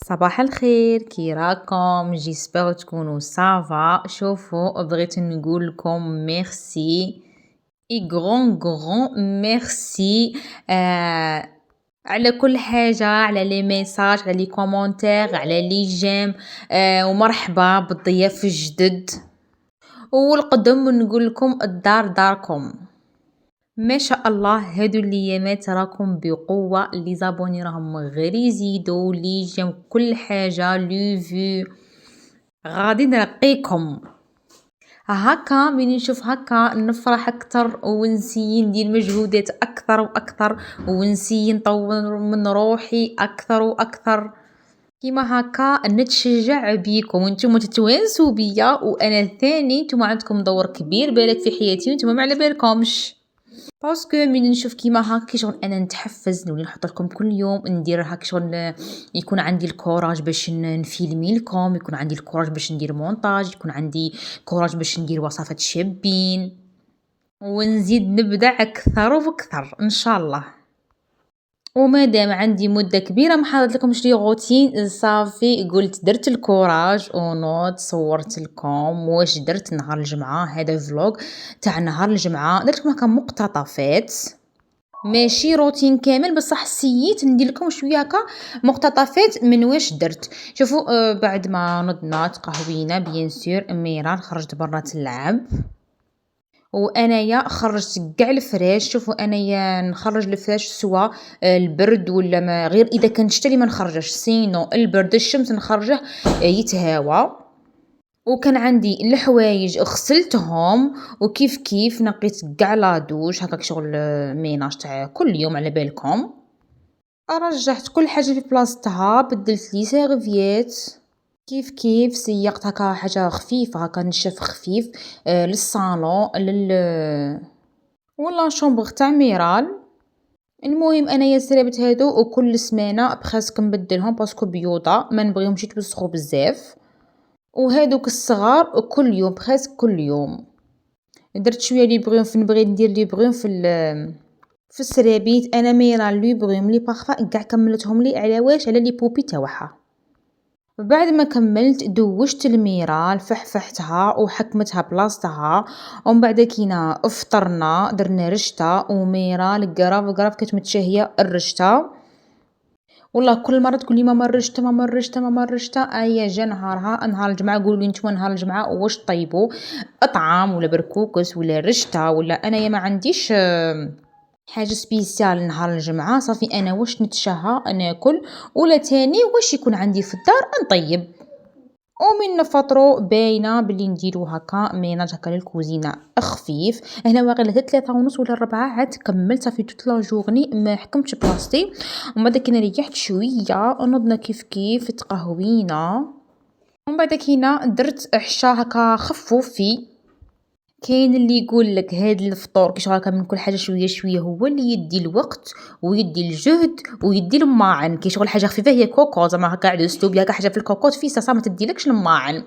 صباح الخير، كي راكم؟ جيسبر تكونوا صافا. شوفوا، بغيت نقول لكم ميرسي اي غران ميرسي على كل حاجة، على لي ميساج، على لي كومونتير، على لي جيم. ومرحبا بالضياف الجدد، والقدم نقول لكم الدار داركم. ما شاء الله هادو الايامات راكم بقوه، لي زابوني راهم غير يزيدوا، لي جيم كل حاجه لو فيو غادي نرقيكم. هكا من نشوف هكا نفرح اكثر، ونسي ندير مجهودات اكثر واكثر، ونسي نطور من روحي اكثر واكثر. كيما هكا نتشجع بيكم وانتم تتوانسوا بيا، وانا ثاني نتوما عندكم دور كبير بالك في حياتي وانتم ما على بالكمش. باسكو من نشوف كيما هاكا شغل انا نتحفز نولي نحط لكم كل يوم ندير هاك شغل، يكون عندي الكوراج باش نفيلمي لكم، يكون عندي الكوراج باش ندير مونتاج، يكون عندي كوراج باش ندير وصفات شابين، ونزيد نبدع اكثر واكثر ان شاء الله. ومادام عندي مده كبيره ما حضرت لكمش لي روتين، صافي قلت درت الكوراج ونوض صورت لكم واش درت نهار الجمعه. هذا فلوق تاع نهار الجمعه، درت لكم هكا مقتطفات، ماشي روتين كامل، بصح سييت ندير لكم شويه هكا مقتطفات من واش درت. شوفوا، بعد ما نضنا تقهوينا بيان سور، ميرال خرجت برا تلعب، وانايا خرجت كاع الفراش. شوفوا انايا نخرج الفراش سوا البرد ولا ما، غير اذا كان الشتا اللي ما نخرجش، سينو البرد الشمس نخرجه يتهاوى. وكان عندي الحوايج غسلتهم، وكيف كيف نقيت كاع لا دوش هكاك شغل ميناج تاع كل يوم على بالكم. رجعت كل حاجه في بلاصتها، بدلت لي سيرفيات، كيف كيف سيقت هكا حاجه خفيفه هكا نشف خفيف للصالون ولا شومبر تاع ميرال. المهم انايا سربت هادو، وكل سمانه بخاسك نبدلهم باسكو بيوضه ما نبغيهمش يتوسخوا بزاف. وهادوك الصغار كل يوم بخاسك كل يوم. درت شويه لي بغيون، نبغي ندير لي بغيون في السرابيت. انا ميرال لي بغيون لي بارفا كاع كملتهم لي، على واش؟ على لي بوبي تاعها. بعد ما كملت دوشت الميرال، فحفحتها وحكمتها بلاصتها، ومن بعد كينا افطرنا درنا رشته، وميرال قراف كانت متشهيه الرشته. والله كل مره تقول لي ماما الرشته ماما الرشته ماما الرشته. ايا جا نهارها، نهار الجمعه قولوا لي نتوما نهار الجمعه واش طيبوا، اطعام ولا بركوكس ولا رشته؟ ولا انايا ما عنديش حاجه سبيسيال نهار الجمعه، صافي انا واش نتشهى ناكل، ولا تاني واش يكون عندي في الدار نطيب. ومن نفطرو باينه بلي نديرو هكا ميناج هكا للكوزينه خفيف. هنا واقيلا حتى 3:30 ولا 4 عاد كملت صافي توت لا جورني ما حكمتش بلاصتي. ومن بعد كي ريحت شويه نضنا كيف كيف تقهوينا، ومن بعد كينا درت عشاء هكا خفوفي. كاين اللي يقول لك هاد الفطور كي شغل من كل حاجه شويه شويه هو اللي يدي الوقت ويدي الجهد ويدي الماعن. كي شغل حاجه خفيفه هي كوكو زعما هكا عاد اسلوب هكا حاجه في الكوكوط في سا ما تديلكش الماعن.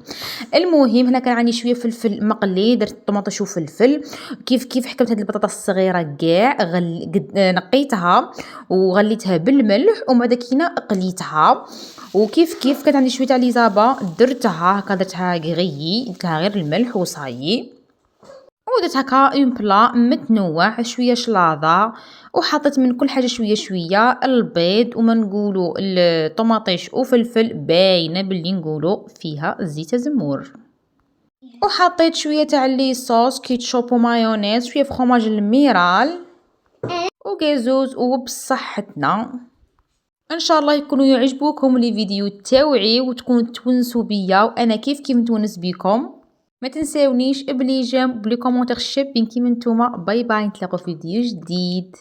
المهم هنا كان عندي شويه فلفل مقلي، درت طماطش وفلفل، كيف كيف حكمت هاد البطاطا الصغيره كاع نقيتها وغليتها بالملح، ومن بعد كينا قليتها. وكيف كيف كانت عندي شويه تاع ليزابا درتها هكا، درتها غريي، درتها غير الملح وصايي. ودرت هكا اون بلا متنوع، شويه شلاضه، وحطيت من كل حاجه شويه شويه، البيض وما نقولوا الطماطيش وفلفل باينه باللي نقولوا فيها زيت زمور. وحطيت شويه تاع لي صوص كيتشوب ومايونيز، شويه فخوماج الميرال وكازوز وبصحتنا. ان شاء الله يكونوا يعجبوكم لي فيديو تاوعي وتكونوا تونسوا بيا، وانا كيف كيف نتونس بكم. ما تنساونيش بلي جيم بلي كومونتير شابين كيما نتوما. باي باي، نتلاقوا في فيديو جديد.